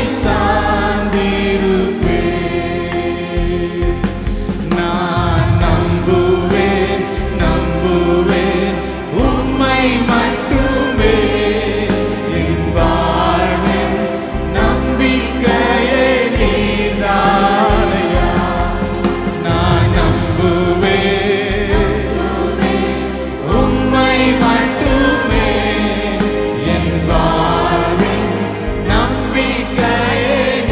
சார்ந்திருப்பேன். நான் நம்புவேன் நம்புவேன் உம்மை மட்டுமே. என் வாழ்வின் நம்பிக்கையே நீர்தானையா. நான் நம்புவேன் உம்மை மட்டுமே. என் வாழ்வின் நம்பிக்கையே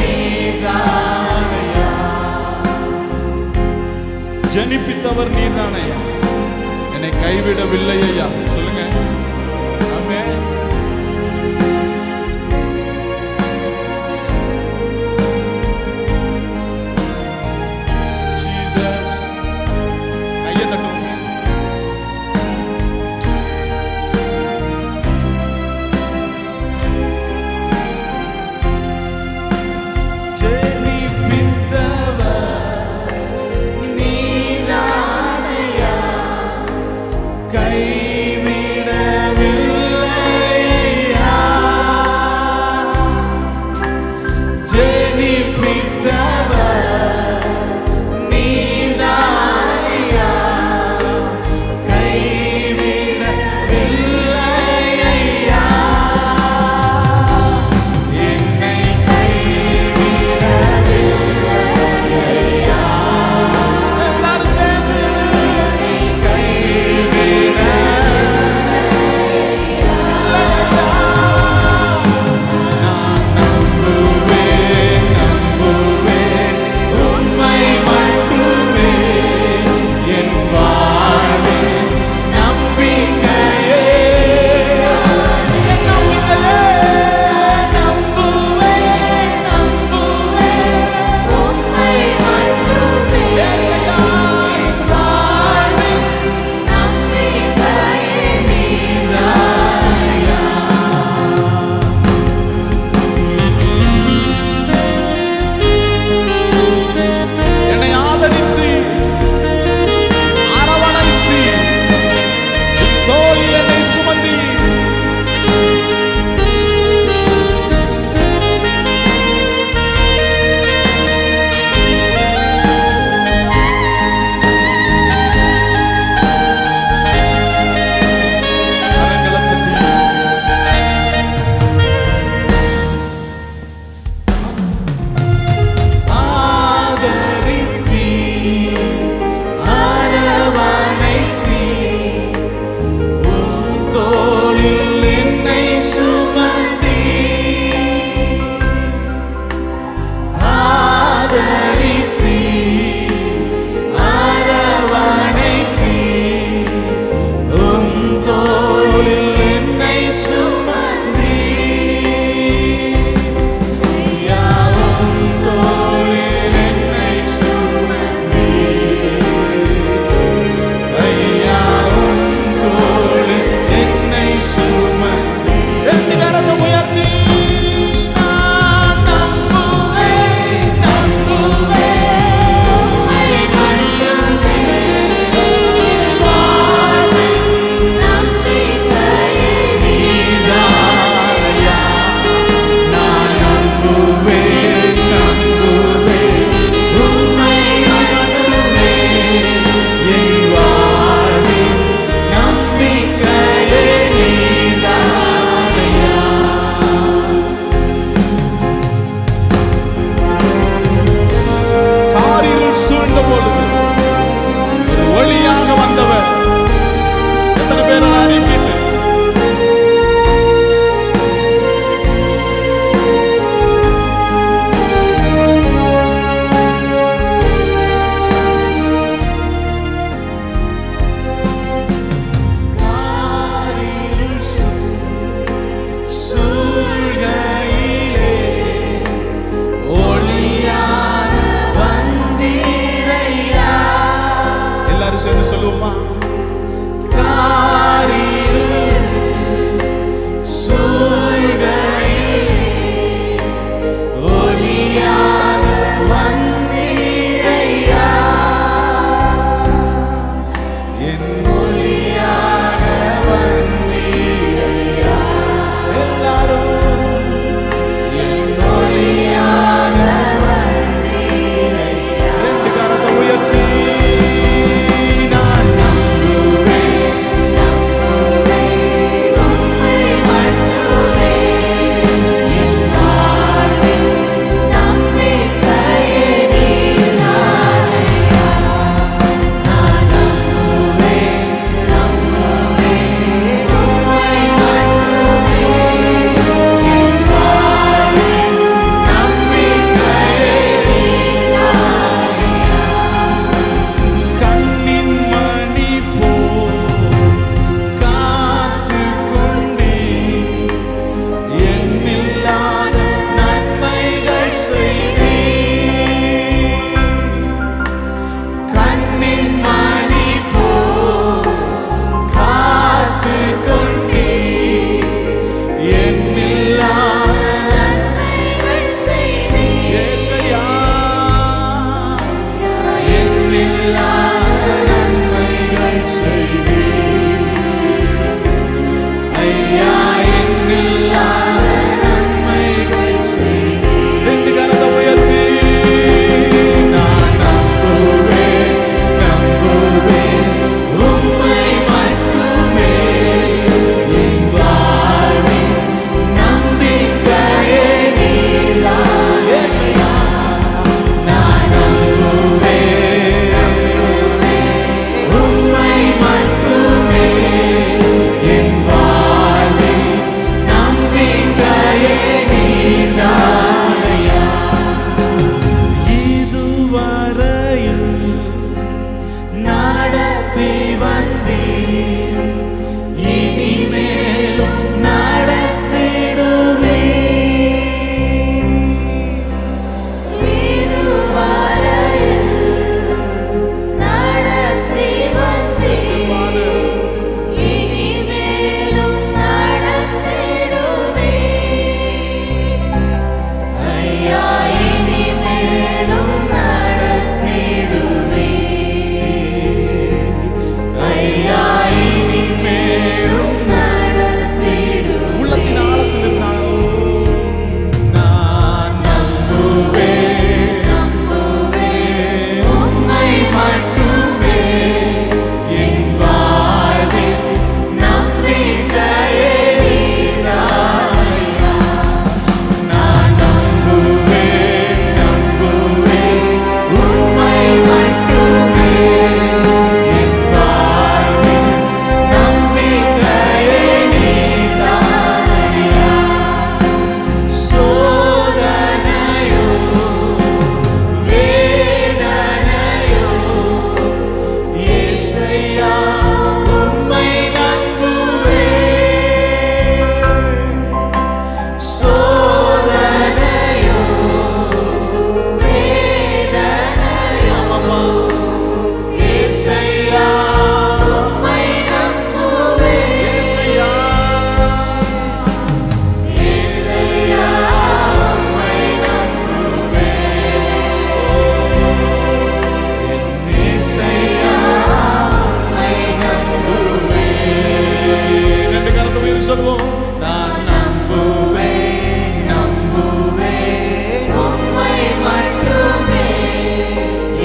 நான் நம்புவேன் நம்புவேன் உம்மை மட்டுமே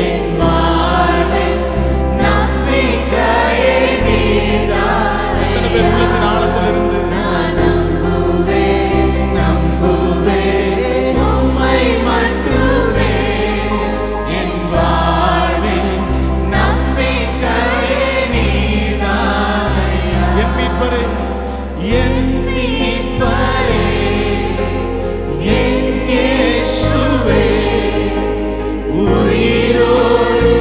என் வாழ்வின் நம்பிக்கையே நீர்தானே. எத்தனை பேர் உள்ளத்தின் ஆழத்திலிருந்து நான் நம்புவேன் நம்புவேன் உம்மை மட்டுமே என் வாழ்வின் நம்பிக்கையே நீர்தானே. என் மீட்பரே என் மீட்பரே என் இயேசுவே உயிரோடு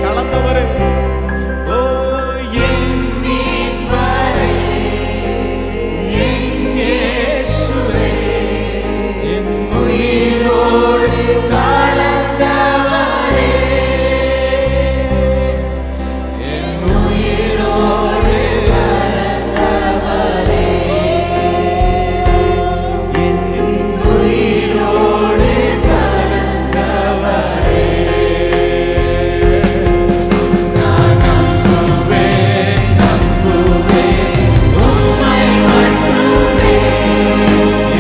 கலந்தவரே ஓ என் மீட்பரே என் இயேசுவே என் உயிரோடு கலந்தவரே என் உயிரோடு கலந்தவரே என் உயிரோடு கலந்தவரே. நான் நம்புவேன் நம்புவேன் உம்மை மட்டுமே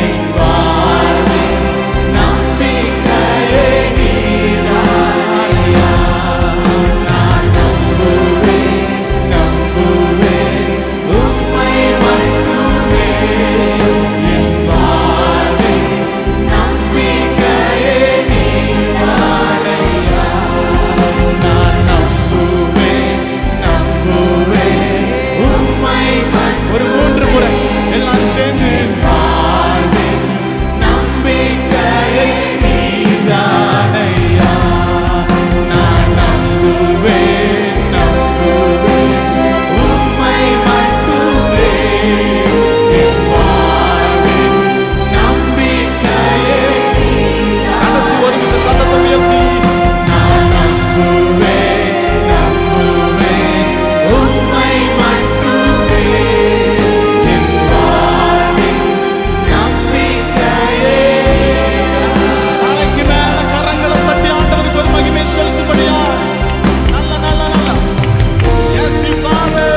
என் வாழ்வின் நம்பிக்கையே நீர்தானையா. நான் நம்புவேன் நம்புவேன் உம்மை மட்டுமே என் வாழ்வின் நம்பிக்கையே நீர்தானையா. நான் நம்புவேன் நம்புவேன் உம்மை ஒரு 3 முறை எல்லாம் சேர்ந்து வாழ்வின் நம்பிக்கையே நீர்தானையா. நான் நம்புவேன் நம்புவேன் உம்மை மட்டுமே என் வாழ்வின் நம்பிக்கையே நீர்தானையா. கடைசி ஒரு நிமிஷம் சத்தத்தை உயர்த்தி நான் நம்புவேன் நம்புவேன் உம்மை மட்டுமே என் வாழ்வின் நம்பிக்கையே. நாளைக்கு மேல கரங்களை தட்டி ஆண்டவருக்கு ஒரு மகிமை செலுத்தும்படியா நல்ல நல்ல நல்ல Yes, Father.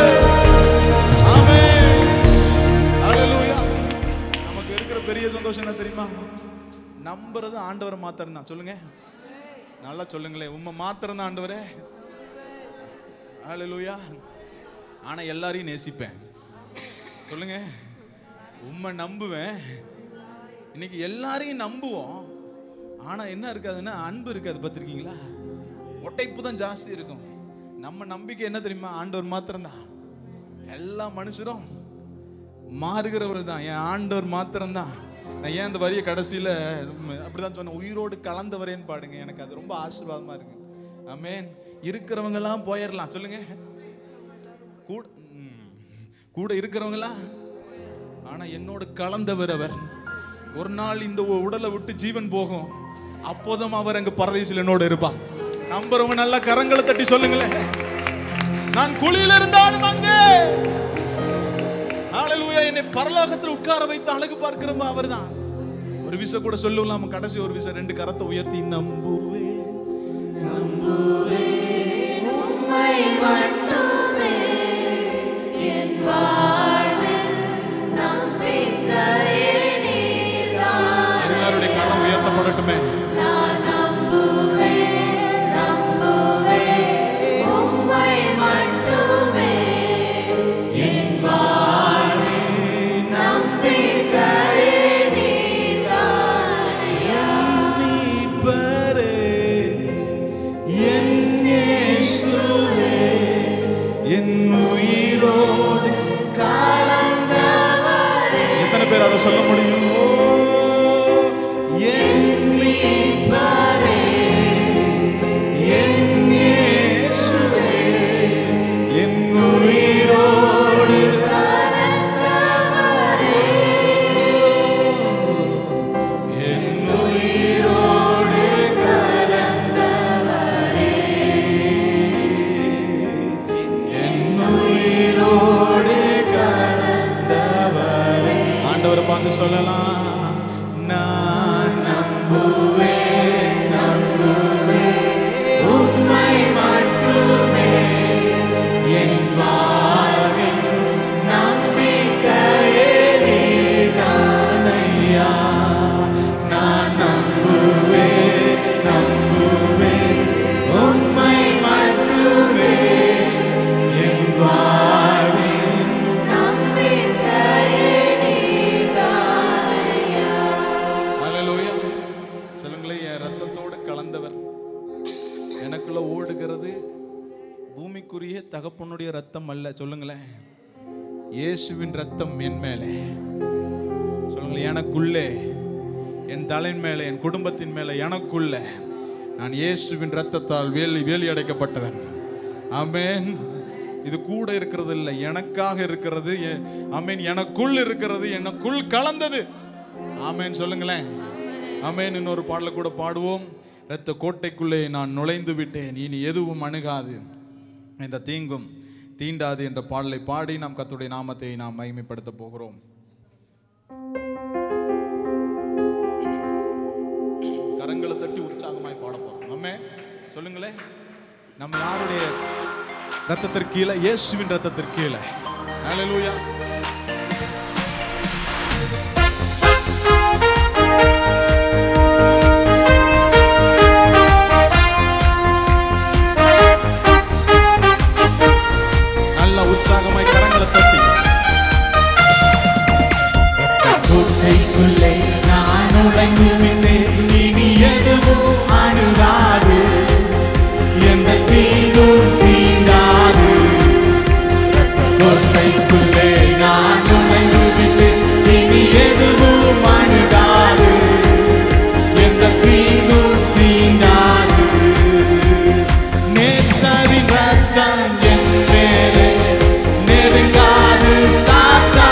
Amen. Hallelujah. நமக்கு இருக்கிற பெரிய சந்தோஷம் என்ன தெரியுமா? நம்புறது ஆண்டவரை மாத்திரம் தான். சொல்லுங்க நல்லா சொல்லுங்களேன். உம்மை மாத்திரம் தான் ஆண்டவரே. ஹalleluya. ஆனா எல்லாரையும் நேசிப்பேன். சொல்லுங்க உம்மை நம்புவேன். இன்னைக்கு எல்லாரையும் நம்புவோம். ஆனா என்ன இருக்காதுன்னா அன்பு இருக்காது. பார்த்திருக்கீங்களா? ஒட்டைப்பு தான் ஜாஸ்தி இருக்கும். நம்ம நம்பிக்கை என்ன தெரியுமா? ஆண்டவர் மாத்திரம் தான். எல்லா மனுஷரும் மாறுகிறவர் தான். என் ஆண்டவர் மாத்திரம் தான். நான் ஏன் அந்த வரிய கடைசியில அப்படிதான் சொன்னேன், உயிரோடு கலந்தவரேன்னு பாடுங்க. எனக்கு அது ரொம்ப ஆசீர்வாதமா இருக்கு. ஆமென். இருக்கிறவங்க எல்லாம் போயிடலாம். சொல்லுங்க கூட இருக்கிறவங்களா, ஆனா என்னோட கலந்தவர் அவர். ஒரு நாள் இந்த உடலை விட்டு ஜீவன் போகும். அப்போதும் அவர் அங்க பரதேசில் என்னோட இருப்பான். நம்புறவங்க நல்ல கரங்களை தட்டி சொல்லுங்களேன். நான் குழியில இருந்தாலும் அங்கே ஹalleluya என்னை பரலோகத்தில் உட்கார வைத்து அழகு பார்க்கிறவங்க அவர்தான். ஒரு விசை கூட சொல்லலாம். கடைசி ஒரு விசை 2 கரத்தை உயர்த்தி நம்புவேன் நம்புவேன் உம்மை மட்டுமே என் வாழ்வின் நம்பிக்கையே நீர்தானே. எல்லாருடைய கரம் உயர்த்தப்படட்டுமே. நான் நம்புவேன் நம்புவேன் உம்மை மட்டுமே என் வாழ்வின் நம்பிக்கையே நீர்தானே. மீட்பரே என் இயேசுவே என் உயிரோடு கலந்தவரே. எத்தனை பேர் அதை சொல்ல முடியும்? என் மீட்பரே என் இயேசுவே என் உயிரோடு கலந்தவரே என் உயிரோடு கலந்தவரே என் உயிரோடு கலந்தவரே. ஆண்டவரை பார்த்து சொல்லலாம். நான் நம்புவேன் நம்புவேன் உம்மை மட்டுமே என் வாழ்வின் சொல்லுங்களேன். இயேசுவின் ரத்தம் என் மேலே, சொல்லுங்களேன், எனக்குள்ளே, என் தலையின் மேலே, என் குடும்பத்தின் மேலே, எனக்குள்ள நான் இயேசுவின் ரத்தத்தால் வேலி அடைக்கப்பட்டவன். ஆமென். இது கூட இருக்கிறது இல்லை, எனக்காக இருக்கிறது. ஆமென். எனக்குள் இருக்கிறது, எனக்குள் கலந்தது. ஆமென் சொல்லுங்களேன். ஆமென். இன்னொரு பாடலை கூட பாடுவோம். இரத்த கோட்டைக்குள்ளே நான் நுழைந்து விட்டேன், இனி எதுவும் அணுகாது, இந்த தீங்கும் தீண்டாது என்ற பாடலை பாடி நாம் கர்த்தருடைய நாமத்தை நாம் மகிமைப்படுத்த போகிறோம். கரங்களை தட்டி உற்சாகமாய் பாட போறோம். ஆமென் சொல்லுங்களேன். நம்ம யாருடைய ரத்தத்திற்கு கீழே? இயேசுவின் ரத்தத்திற்கு கீழே. ஹல்லேலூயா. நல்ல உற்சாகமாய் கரங்களை தட்டி. கோட்டைக்குள்ளே நான் நுழைந்து விட்டேன், இனி எதுவும் அணுகாது, எந்த தீங்கும் தீண்டாது. கோட்டைக்குள்ளே நான் நுழைந்து விட்டேன், இனி எதுவும் அணுகாது, எந்த தீங்கும் தீண்டாது. நேசரின் ரத்தம் என் மேலே, நெருங்காது சாத்தா.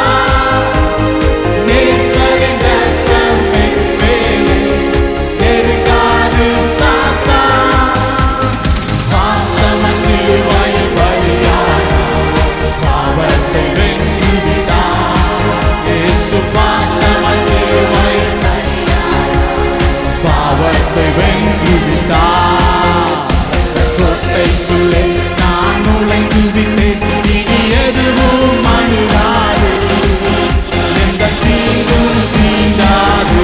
நேசரின் ரத்தம் என் மேலே, நெருங்காது சாத்தா. வாசம சிலுவையில் பலியானார், பாவத்தை வென்றுவிட்டார். இயேசு வாசம சிலுவையில் பலியானார், பாவத்தை வென்றுவிட்டார். கோட்டைக்குள்ளே நான் நுழைந்து விட்டேன், இனி எதுவும் அணுகாது, எந்த தீங்கும் தீண்டாது.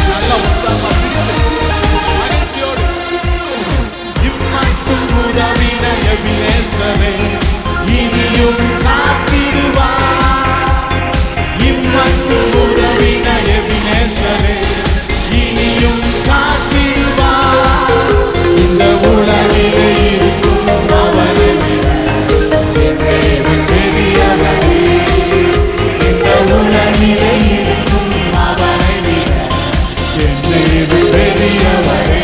நல்ல உற்சாகமா மகிழ்ச்சியோடு. இம்மட்டும் உதவின எபினேசரே, இனியும் காத்திடுவார். இம்மட்டும் உதவின எபினேசரே, இனியும் காத்திடுவார். இந்த உலகிலே இருக்கும் அவரை விட என் தேவன் பெரியவரே. இந்த உலகிலே இருக்கும் அவரை விட என் தேவன் பெரியவரே.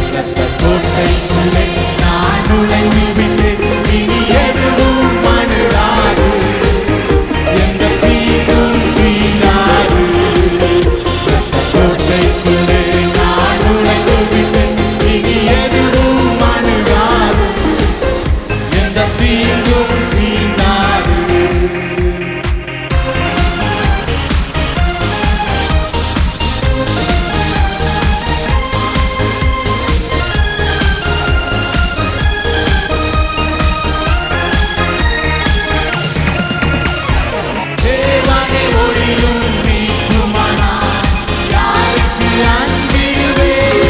இரத்த கோட்டைக்குள்ளே நான் நுழைந்து விட்டேன், இனி எதுவும் அணுகாது, எந்த தீங்கும் தீண்டாது. இரத்த கோட்டைக்குள்ளே நான் நுழைந்து விட்டேன், இனி எதுவும் அணுகாது, எந்த தீங்கும் தீண்டாது. தேவனே ஒளியும் மீட்புமானார், யாருக்கு அஞ்சிடுவேன்?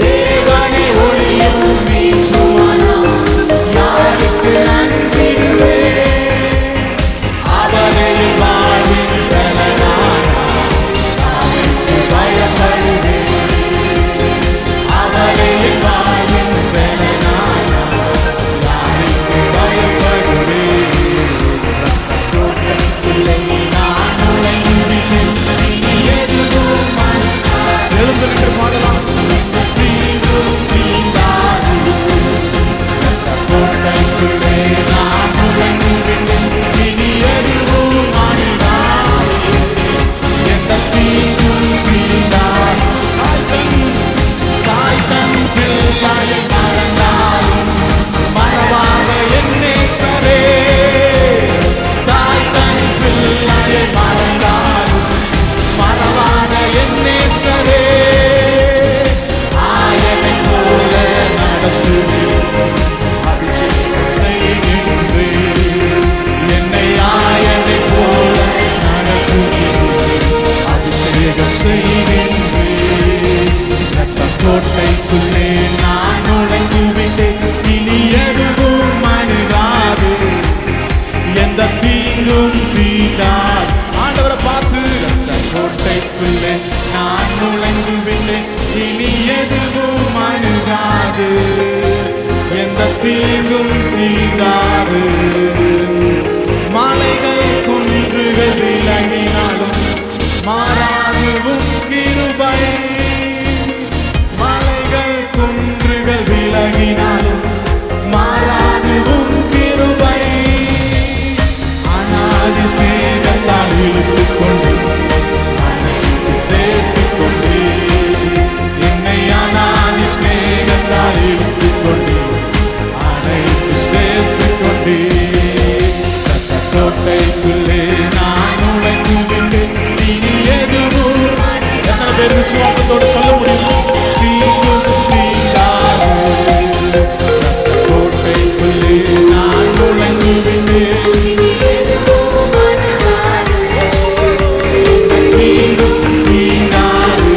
தேவனே ஒளியும் மீட்புமானார், யாருக்கு அஞ்சிடுவேன்? அவரே வாழ்வின் பலனானார், யாருக்கு பயப்படுவேன்? அவரே வாழ்வின் பலனானார், யாருக்கு பயப்படுவேன்? கோட்டைக்குள்ளே நான் நுழைந்து விட்டேன், இனி எதுவும் அணுகாது, எழுந்து நின்று பாடலாம். தீங்கும் தீண்டாது. கோட்டைக்குள்ளே நான் நுழைந்து விட்டேன், இனி எதுவும் அணுகாது, எந்த தீங்கும் தீண்டாது. தாய் தன் பிள்ளையை மறந்தாலும் மறவாத என் நேசரே. தாய் தன் பிள்ளையை மறந்தாலும் மறவாத என் நேசரே. ஆயனை போல நடத்துவீர், அபிஷேகம் செய்கின்றீர். என்னை ஆயனை போல நடத்துவீர், அபிஷேகம் செய்கின்றீர். இரத்த கோட்டைக்குள்ளே நான் நுழைந்து விட்டேன், இனி எதுவும் அணுகாது, எந்த தீங்கும் தீண்ட விசுவாசத்தோட சொல்ல முடியுமா? தீங்கும் தீண்டாது கோட்டைக்குள்ளே நான் நுழைந்துவிட்டேன். தீங்கும் தீண்டாது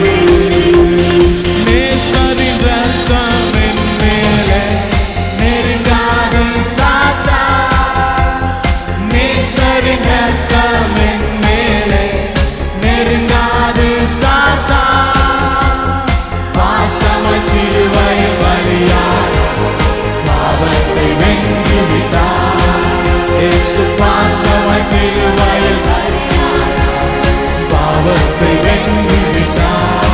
நேசரின் ரத்தம் என் மேலே நெருங்காது சாத்தான். நேசரின் ரத்தம் என் மேலே நெருங்காது சாத்தான். பாசமாய் சிலுவையில் பலியாய் பாவத்தை வென்று விட்டார். இயேசு பாசமாய் சிலுவையில் பாவத்தை வென்று விட்டார்.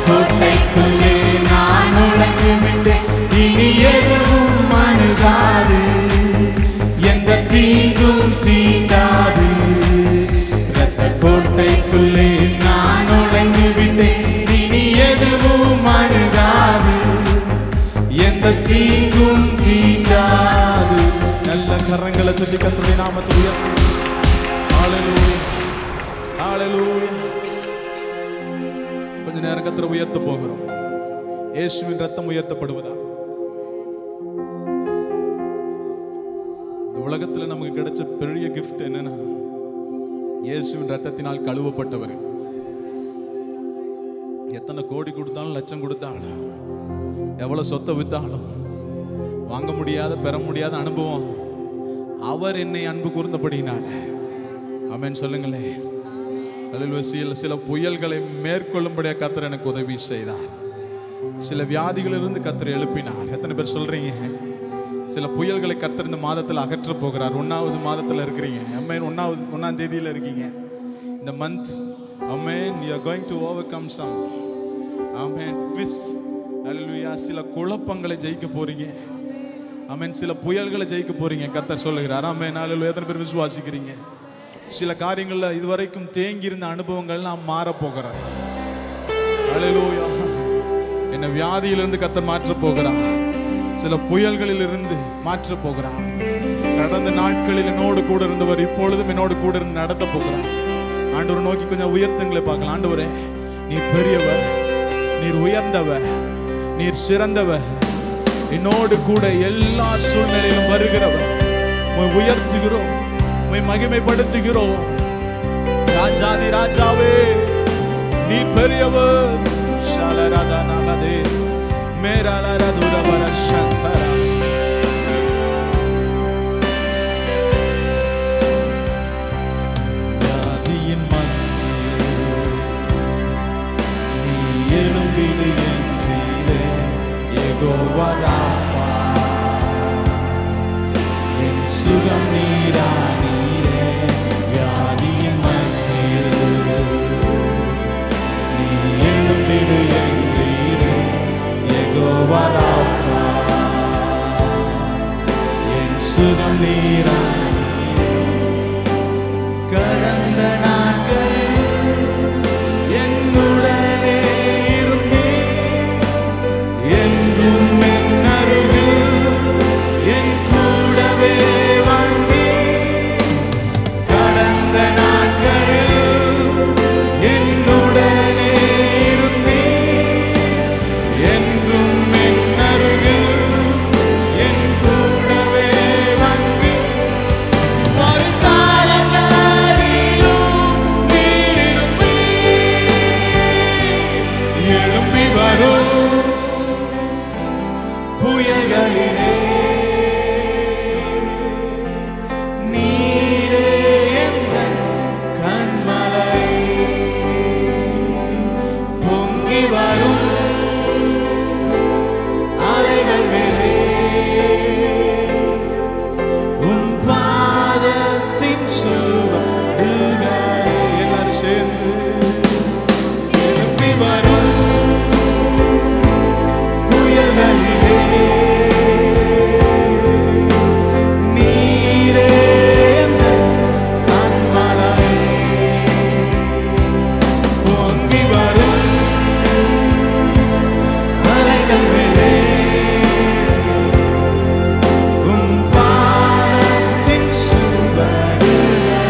கோட்டைக்குள்ளே நான் நுழைந்து விட்டேன். இனி எதுவும் அணுகாது, எந்த தீங்கும் தீண்டாது. இரத்த கோட்டைக்குள்ளே நான் நுழைந்து விட்டேன். இனி எதுவும் அணுகாது, எந்த தீங்கும் தீண்டாது. நல்ல கரங்களை தட்டி கர்த்தருடைய நாமத்தை உயர்த்தி ஹல்லேலூயா ஹல்லேலூயா. கொஞ்ச நேரம் கர்த்தரை உயர்த்த போகிறோம். இயேசுவின் ரத்தம் உயர்த்தப்படுவதா? இந்த உலகத்துல நமக்கு கிடைச்ச பெரிய கிஃப்ட் என்னன்னா, இயேசுவின் ரத்தத்தினால் கழுவப்பட்டவர். எத்தனை கோடி கொடுத்தாலும் லட்சம் கொடுத்தாலும் எவ்வளவு சொத்தை வித்தாலும் வாங்க முடியாத பெற முடியாத அனுபவம் அவர் என்னை அன்பு கூர்ந்தபடினால. ஆமென் சொல்லுங்களே. அதில் சில புயல்களை மேற்கொள்ளும்படியா கர்த்தர் எனக்கு உதவி செய்தார். சில வியாதிகளிலிருந்து கர்த்தர் எழுப்பினார். எத்தனை பேர் சொல்றீங்க? சில புயல்களை கர்த்தர் இந்த மாதத்தில் அகற்ற போகிறார். 1வது மாதத்தில் இருக்கிறீங்க. ஆமென். 1ஆம் தேதியில் இருக்கீங்க. இந்த month amen you are going to overcome some amen twist. ஹல்லேலூயா. சில குழப்பங்களை ஜெயிக்க போறீங்க. ஆமென். சில புயல்களை ஜெயிக்க போறீங்க. கர்த்தர் சொல்லுகிறார். ஆமென். ஹல்லேலூயா. எத்தனை பேர் விசுவாசிக்கிறீங்க? சில காரியங்கள்ல இதுவரைக்கும் தேங்கி இருந்த அனுபவங்கள் நாம் மாற போகிறார். ஹல்லேலூயா. என்ன வியாதியிலிருந்து கர்த்தர் மாற்ற போகிறார். சில புயல்களில் இருந்து மாற்ற போகிறார். கடந்த நாட்களில் என்னோடு கூட இருந்தவர் இப்பொழுதும் என்னோடு கூட இருந்து நடத்த போகிறார். ஆண்டவரை நோக்கி கொஞ்சம் உயர்த்துங்களை பார்க்கலாம். ஆண்டவரே, நீர் பெரியவர், நீர் உயர்ந்தவர், நீர் சிறந்தவர், என்னோடு கூட எல்லா சூழ்நிலையிலும் வருகிறவர். உம்மை உயர்த்துகிறோம், உம்மை மகிமைப்படுத்துகிறோம். ராஜாதி ராஜாவே, நீர் பெரியவர். ஷாலராதா நாகதே மேராலரதுரவர சந்தரா. வியாதியின் மத்தியில் நீ எழும்பிடு என்றீரே. யெகோவா ராஃபா, என் சுகம் நீரா நீரே. வியாதியின் மத்தியில் நீ எழும்பிடு என்றீரே. யெகோவா ராஃபா, என் சுகம் நீரா நீரே. கடந்த நாட்களில் என்னுடனே இருந்தீர், என்றும் என் அருகில் என் கூடவே வந்தீர். கடந்த நாட்களில் என்னுடனே இருந்தீர், என்றும் என் அருகில் என் கூடவே வந்தீர். வருங்காலங்களிலும் நீர் இருப்பீர். எழும்பி வரும் புயல்களிலே நீரே எந்தன் கண்மலை. பொங்கி வரும் அலைகள் மேலே உம் பாதத்தின் சுவடுகளே. எல்லாரும் சேர்ந்து எழும்பி வரும் புயல்களிலே நீரே எந்தன் கண்மலை. பொங்கி வரும் அலைகள் மேலே உம் பாதத்தின் சுவடுகளே.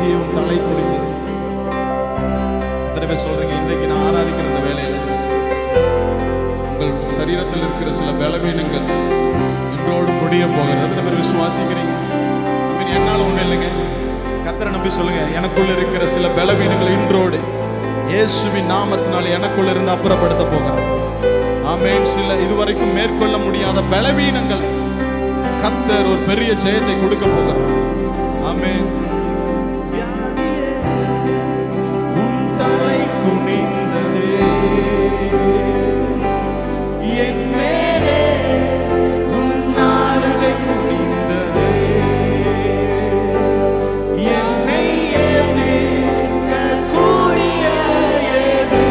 வியாதியை உன் தலை குனிந்தது. எத்தனை பேர் சொல்றீங்க இன்றைக்கு நான் ஆராதிக்கிற இந்த வேலையில உங்கள் சரீரத்தில் இருக்கிற சில பலவீனங்கள் இன்றோடு முடிய போகிறது? எத்தனை பேர் விசுவாசிக்கிறீங்க? என்னால ஒண்ணு இல்லைங்க. கர்த்தரை நம்பி சொல்லுங்க, எனக்குள்ள இருக்கிற சில பலவீனங்கள் இன்றோடு இயேசுவின் நாமத்தினால் எனக்குள்ள இருந்து அப்புறப்படுத்த போகிறேன். ஆமென். சில இதுவரைக்கும் மேற்கொள்ள முடியாத பலவீனங்கள் கர்த்தர் ஒரு பெரிய ஜெயத்தை கொடுக்க போகிறார். ஆமென். உன் தலை குனிந்ததே, என் மேலே உன் நாளுகை குனிந்ததே, என்னை எதிர்க்க கூடிய எது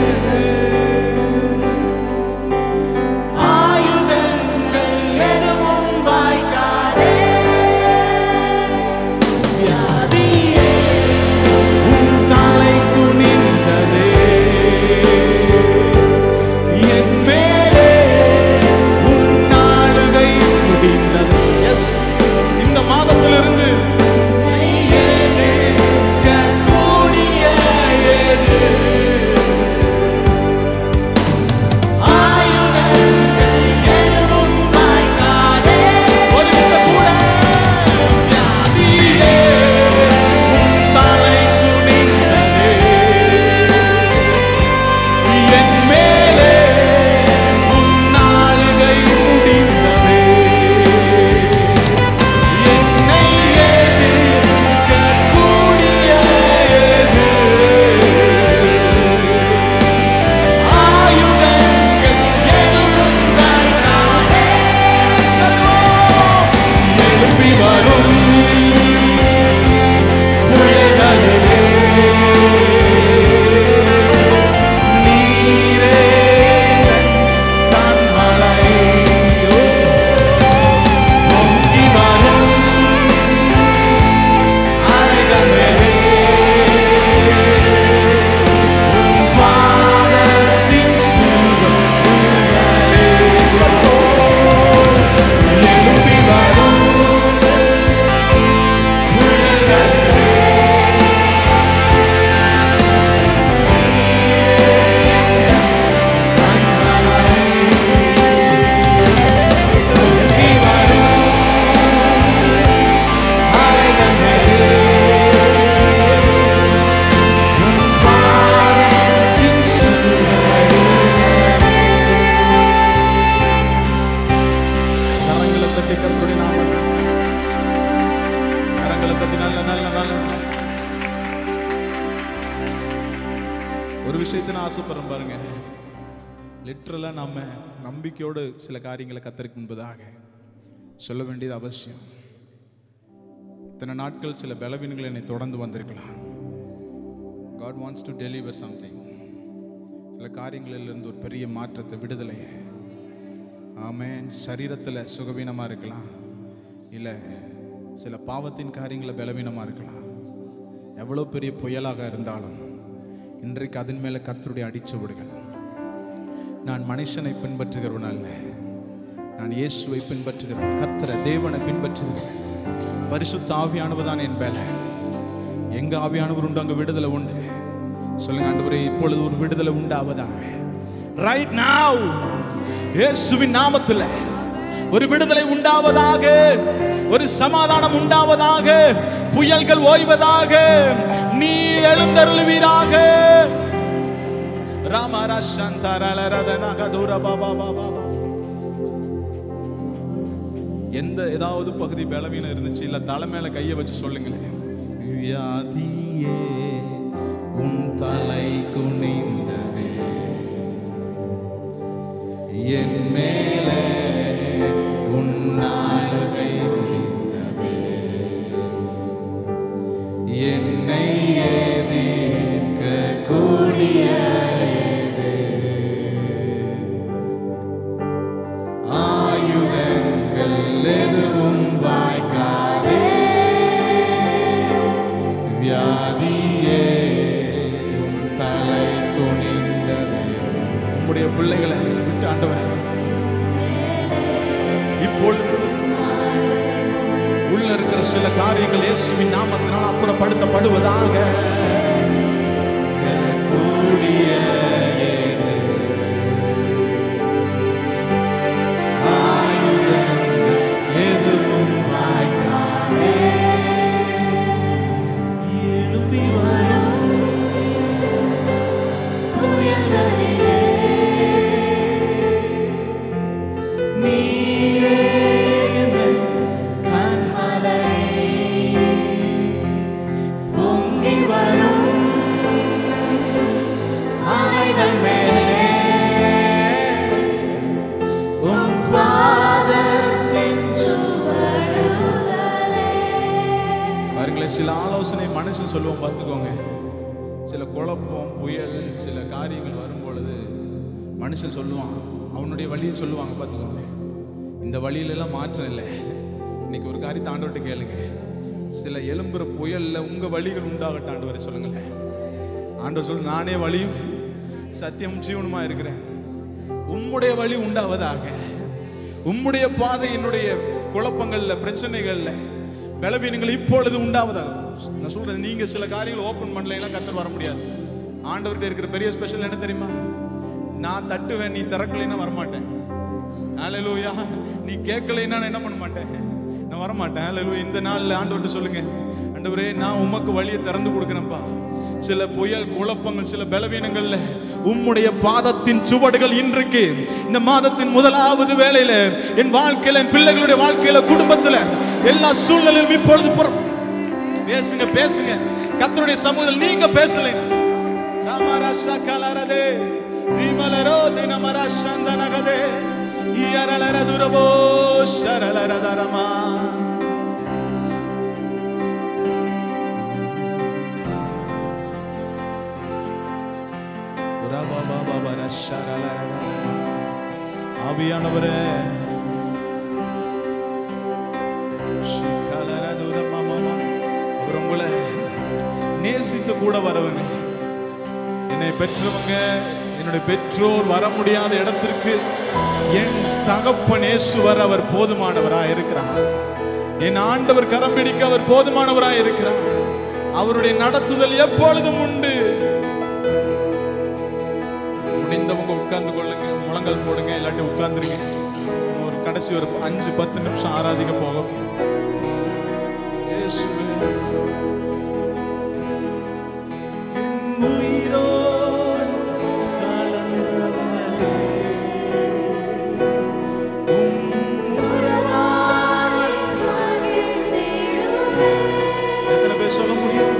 ஆயுதங்கள் எதுவும் வாய்க்காதே. வியாதியே உன் தலை குனிந்ததே, என் மேலே உன் நாளுகை முடிந்தது. எஸ், இந்த மாதத்திலிருந்து ஒரு விஷயத்தை நான் ஆசைப்படுறேன் பாருங்க. லிட்டரலா நம்ம நம்பிக்கையோடு சில காரியங்களை கத்தருக்கு முன்பதாக சொல்ல வேண்டியது அவசியம். இத்தனை நாட்கள் சில பலவீனங்கள் என்னை தொடர்ந்து வந்திருக்கலாம். God wants to deliver something. சில காரியங்களிலிருந்து ஒரு பெரிய மாற்றத்தை, விடுதலையை. ஆமென். சரீரத்தில் சுகவீனமாக இருக்கலாம், இல்லை சில பாவத்தின் காரியங்களை பலவீனமாக இருக்கலாம். எவ்வளோ பெரிய புயலாக இருந்தாலும் இன்றைக்கு அதன் மேலே கர்த்தருடைய அடிச்சுவடுகள். நான் மனுஷனை பின்பற்றுகிறவன் அல்ல, நான் இயேசுவை பின்பற்றுகிறவன், கர்த்தரை தேவனை பின்பற்றுகிறேன். பரிசுத்த ஆவியானவர் தான் என் வேலை. எங்க ஆவியானவர் உண்டு அங்க விடுதலை உண்டு. சொல்லுங்க, ஆண்டவரே இப்பொழுது ஒரு விடுதலை உண்டாவதாக. ரைட் நவ இயேசுவின் நாமத்தில் ஒரு விடுதலை உண்டாவதாக, ஒரு சமாதானம் உண்டாவதாக, புயல்கள் ஓய்வதாக, நீ எழுந்தருளுவீராக. எந்த ஏதாவது பகுதி பலவீனம் இருந்துச்சு, இல்ல தலை மேல கையை வச்சு சொல்லுங்களேன். வியாதியே உன் தலை குனிந்ததே, என் மேலே உன் நாளுகை குனிந்ததே, என்னை எதிர்க்க கூடிய ஆயுதங்கள் எதுவும் வாய்க்காதே. வியாதியே உன் தலை குனிந்ததே. உம்முடைய பிள்ளைகளை விட்டு ஆண்டவரே இப்பொழுது உள்ள இருக்கிற சில காரியங்கள் இயேசுவின் நாமத்தினால் அப்புறப்படுத்தப்படுவதாக. சில ஆலோசனை மனுஷன் சொல்லுவோம் பார்த்துக்கோங்க. சில குழப்பம், புயல், சில காரியங்கள் வரும் பொழுது மனுஷன் சொல்லுவான், அவனுடைய வழியை சொல்லுவாங்க பார்த்துக்கோங்க. இந்த வழியிலெல்லாம் மாற்றம் இல்லை. இன்னைக்கு ஒரு காரியத்தை ஆண்டவர்கிட்ட கேளுங்க. சில எழும்புற புயல்ல உங்க வழிகள் உண்டாகட்டும் ஆண்டவரை சொல்லுங்களேன். ஆண்டவர் சொல்லு, நானே வழியும் சத்தியம் ஜீவனுமா இருக்கிறேன், உம்முடைய வழி உண்டாவதாக. உம்முடைய பாதை என்னுடைய குழப்பங்கள்ல, பிரச்சனைகள்ல, பலவீனங்கள் இப்பொழுது உண்டாவதாக. நான் சொல்றது, நீங்க சில காரியங்கள் ஓபன் பண்ணலைன்னா கர்த்தர் வர முடியாது. ஆண்டவர்கிட்ட இருக்கிற பெரிய ஸ்பெஷல் என்ன தெரியுமா? நான் தட்டுவேன், நீ திறக்கலைன்னா வரமாட்டேன். ஹல்லேலூயா. நீ கேட்கலைன்னா நான் என்ன பண்ண மாட்டேன், நான் வரமாட்டேன். ஹல்லேலூயா. இந்த நாள்ல ஆண்டவர்கிட்ட சொல்லுங்க, ஆண்டவரே நான் உமக்கு வழியை திறந்து கொடுக்கிறேன்ப்பா. சில புயல், குழப்பங்கள், சில பலவீனங்கள்ல உம்முடைய பாதத்தின் சுவடுகள் இன்றைக்கு இந்த மாதத்தின் முதலாவது வேளையில என் வாழ்க்கையில, என் பிள்ளைகளுடைய வாழ்க்கையில, குடும்பத்துல, எல்லா சூழ்நிலையிலும் இப்பொழுது பேசுங்க, பேசுங்க. கர்த்தருடைய சமூகத்தில் நீங்க பேசலை. ராமராஷா கலரதே ரிமலரோ தினமராஷந்தனகதே இயரலரதுரபோ ஷரலரதரமா. ஆவியானவரே, அவர் உங்களை நேசித்து கூட வரவங்க. என்னை பெற்றவங்க, என்னுடைய பெற்றோர் வர முடியாத இடத்திற்கு என் தகப்பன் இயேசுவர் அவர் போதுமானவராய் இருக்கிறார். என் ஆண்டவர் கரம் பிடிக்க அவர் போதுமானவராய் இருக்கிறார். அவருடைய நடத்துதல் எப்பொழுதும் உண்டு. முடிந்தவங்க உட்கார்ந்து கொள்ளுங்க, முழங்கால் போடுங்க, இல்லாட்டி உட்கார்ந்துருங்க. ஒரு கடைசி ஒரு 5-10 நிமிஷம் ஆராதிக்க போகும். எத்தனை பேர் சொல்ல முடியும்?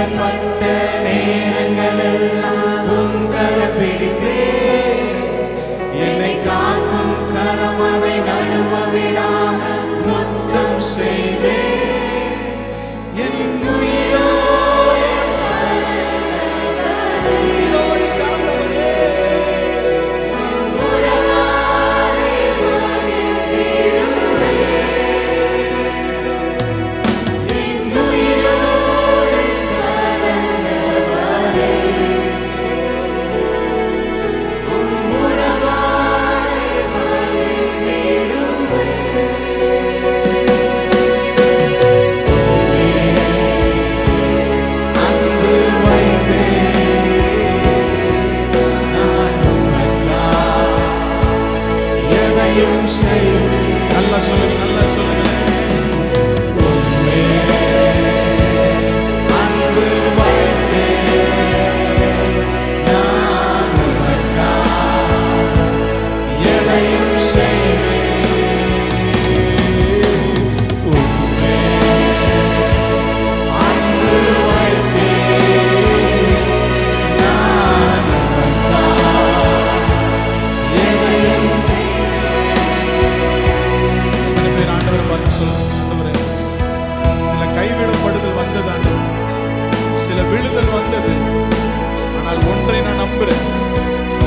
கைவிடப்பட்ட நேரங்களெல்லாம் உம் கரம் பிடிப்பேன். என்னை காக்கும் கரம் அதை நழுவ விடாமல் முத்தம் செய்வேன். என் உயிரோடு கலந்தவரே, உறவாடி மகிழ்ந்திடுவேன். என் உயிரோடு கலந்தவரே, உறவாடி மகிழ்ந்திடுவேன். அன்பு வைத்தேன் நான் உமக்காய் எதையும் செய்வேன். நல்லா சொல்லுங்க, நல்லா சொல்லுங்க. அன்பு வைத்தேன் நான் உமக்காய் எதையும் செய்வேன். அன்பு வைத்தேன் நான் உமக்காய் எதையும் எத்தனை பேர் ஆண்டவரை பார்த்து சொல்லுங்க, ஆண்டவரே, சில கைவிடப்படுதல் வந்தது ஆண்டவரே, சில விழுதல் வந்தது. ஆனால் ஒன்றை நான் நம்புறேன்,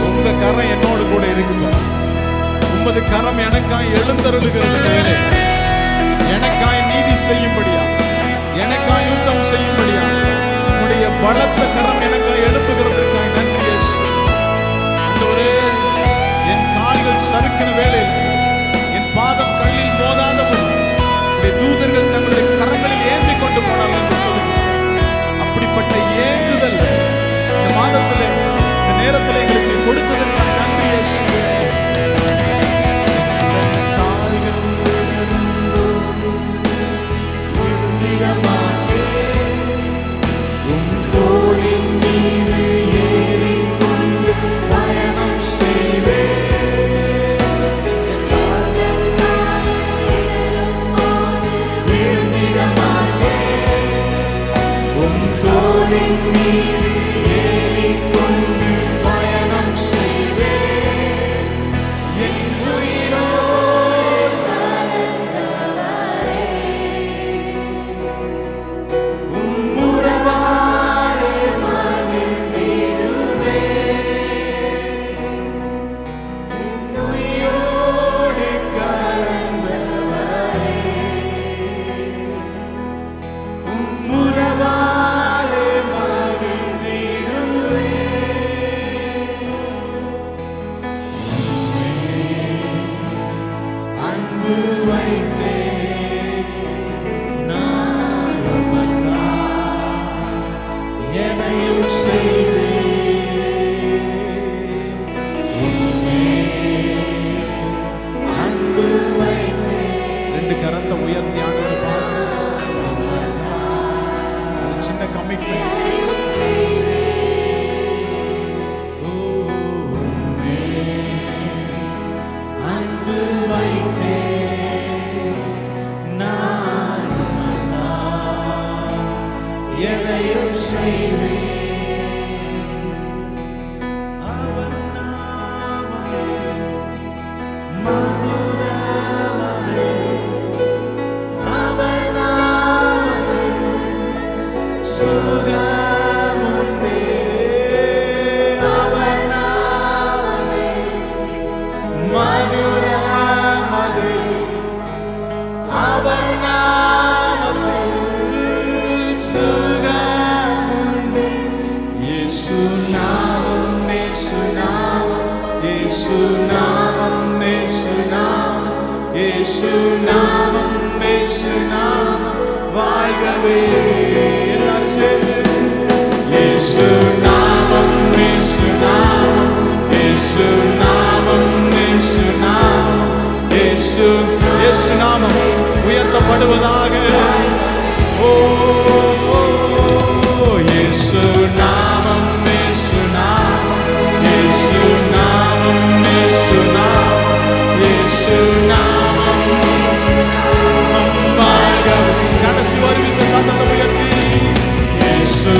உங்க கரம் என்னோடு கூட இருக்குங்க. உமது கரம் எனக்காய் எழுந்தருளுகிறது மேலே, எனக்காய் நீதி செய்யும்படியா, எனக்காய் யுத்தம் செய்யும்படியா, உம்முடைய பலத்த கரம் எனக்காய் எழுப்புகிறதற்காய் நன்றி இயேசு. ஆண்டவரே, என் கால்கள் சறுக்கின வேளையில் என் பாதம் கல்லில் மோதாதபடி உம்முடைய தூதர்கள் தங்களுடைய கரங்களில் ஏந்தி கொண்டு போனார்கள் என்று சொல்லுங்க. அப்படிப்பட்ட ஏந்துதல் இந்த மாதத்திலே, இந்த நேரத்திலே எங்களுக்கு நீர் கொடுத்ததற்காக நன்றி இயேசுவே. விழுந்திட மாட்டேன். உம் தோளின் மீது ஏறிக்கொண்டு பயணம் செய்வேன். விழுந்திட மாட்டேன். உம் தோளின் மீது ஏறிக்கொண்டு பயணம் செய்வேன். என் உயிரோடு கலந்தவரே, உம் உறவாலே மகிழ்ந்திடுவேன். என் உயிரோடு கலந்தவரே, உம் உறவாலே மகிழ்ந்திடுவேன். அன்பு வைத்தேன் நான் உமக்காய் எதையும் செய்வேன். அன்பு வைத்தேன் ரெண்டு கரத்தை உயர்த்தி ஆண்டவரை பார்த்து ஒரு சின்ன கமிட்மெண்ட். அன்பு வைத்தேன் நான் உமக்காய் எதையும் செய்வேன். அவர் நாமமே மதுரமதே, அவர் நாமத்தில் சுகமுண்டே. அவர் நாமமே மதுரமதே, அவர் நாமத்தில் சுகமுண்டே. இயேசு நாமம், இயேசு நாமம், இயேசு நாமம், இயேசு நாமம், இயேசு நாமம், இயேசு நாமம் வாழ்கவே. எல்லாரும் சேர்ந்து இயேசு நாமம், இயேசு நாமம், இயேசு நாமம், இயேசு நாமம், இயேசு இயேசு நாமம் உயர்த்தப்படுவதாக. ஓ இயேசு நாமம், இயேசு நாமம், இயேசு நாமம், இயேசு நாமம், இயேசு நாமம் வாழ்க. கடைசி ஒரு விசேஷத்தை உயர்த்தி இயேசு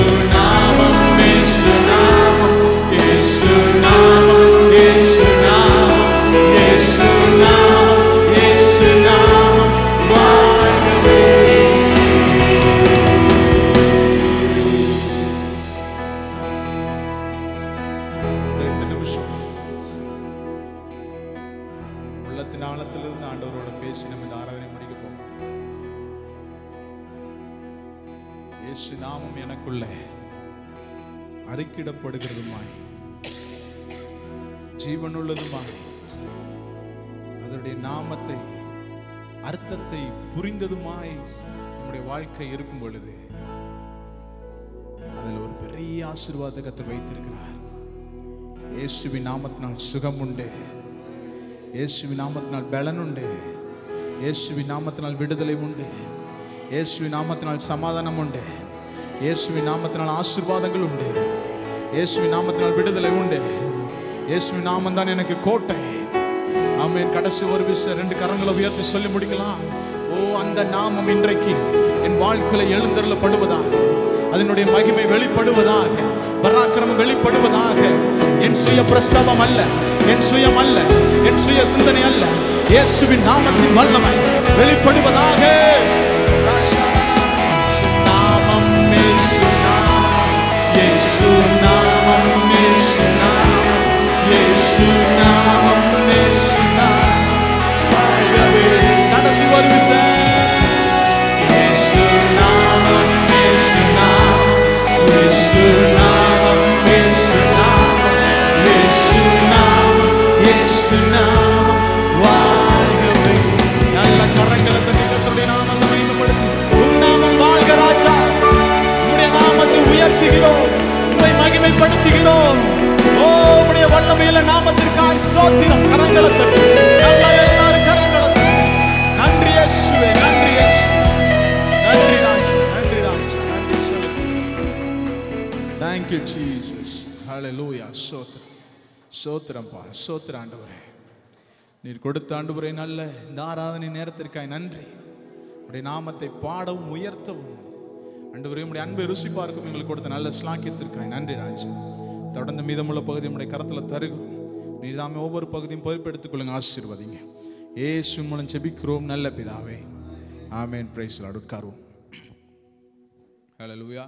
உள்ளத்தின் ஆழத்திலிருந்து ஆண்டவரோட பேசி நம்ம இந்த ஆராதனை முடிக்க போறோம். இயேசு நாமம் எனக்குள்ள அறிக்கையிடப்படுகிறதுமாய் ஜீவனுள்ளதுமாய் அதனுடைய நாமத்தை அர்த்தத்தை புரிந்ததுமாய் நம்முடைய வாழ்க்கை இருக்கும் பொழுது அதில் ஒரு பெரிய ஆசீர்வாதத்தை கர்த்தர் வைத்திருக்கிறார். இயேசுவின் நாமத்தினால் சுகம் உண்டு, இயேசுவின் நாமத்தினால் பலன் உண்டு, இயேசுவின் நாமத்தினால் விடுதலை உண்டு, இயேசுவின் நாமத்தினால் சமாதானம் உண்டு, இயேசுவின் நாமத்தினால் ஆசீர்வாதங்கள் உண்டு, இயேசுவின் நாமத்தினால் விடுதலை உண்டு. இயேசுவின் நாமம் தான் எனக்கு கோட்டை. ஆமென். கடைசி ஒரு விஷயம் 2 கரங்களை உயர்த்தி சொல்லி முடிக்கலாம். ஓ, அந்த நாமம் இன்றைக்கு என் வாழ்க்கையில எழுந்தருளப்படுவதாக, அதனுடைய மகிமை வெளிப்படுவதாக, பராக்கிரமம் வெளிப்படுவதாக. என் சுய பிரஸ்தாபம் அல்ல, என் சுயம் அல்ல, என் சுய சிந்தனை அல்ல, இயேசுவின் நாமத்தின் வல்லமை வெளிப்படுவதாக. நாமம் இயேசு நாமம், இயேசு நாமம், இயேசு நாமம், இயேசு நாமம், இயேசு நாமம். வாழ்கவே. கடைசி ஒரு விஷயம். இயேசு நாமம், இயேசு நாமம், இயேசு நாமம், இயேசு நாமம், இயேசு நாமம், இயேசு நாமம். வாழ்கவே. நல்ல கரங்களை தட்டி கர்த்தருடைய நாமத்தை மகிமைப்படுத்து. உம் நாமம் வாழ்க ராஜா. உம்முடைய நாமத்தை உயர்த்துகிறோம், உம்மை மகிமைப்படுத்துகிறோம். ஓ, உம்முடைய வல்லமையுள்ள நாமத்திற்காக ஸ்தோத்திரம். கரங்களை தட்டி நல்ல எல்லாரும் கரங்களை தட்டி. நன்றி இயேசுவே, நன்றி இயேசு, நன்றி ராஜா, நன்றி ராஜா, நன்றி சொல்லுங்க. Thank you Jesus. Hallelujah. ஸ்தோத்திரம், ஸ்தோத்திரம்பா, ஸ்தோத்திரம் ஆண்டவரே. நீர் கொடுத்த ஆண்டவரே நல்ல இந்த ஆராதனை நேரத்திற்காய் நன்றி. உடைய நாமத்தை பாடவும் உயர்த்தவும் ஆண்டவரே உடைய அன்பை ருசி பார்க்கும் எங்களுக்கு கொடுத்த நல்ல ஸ்லாக்கியத்திற்காய் நன்றி ராஜா. தொடர்ந்து மீதமுள்ள பகுதி உடைய கரத்தில் தருகிறோம். நீர் தாமே ஒவ்வொரு பகுதியும் பொறுப்பெடுத்துக் கொள்ளுங்க, ஆசீர்வதிங்க. இயேசுவின் மூலம் ஜெபிக்கிறோம் நல்ல பிதாவே. ஆமென். Praise the Lord. உட்காருவோம். ஹல்லேலூயா.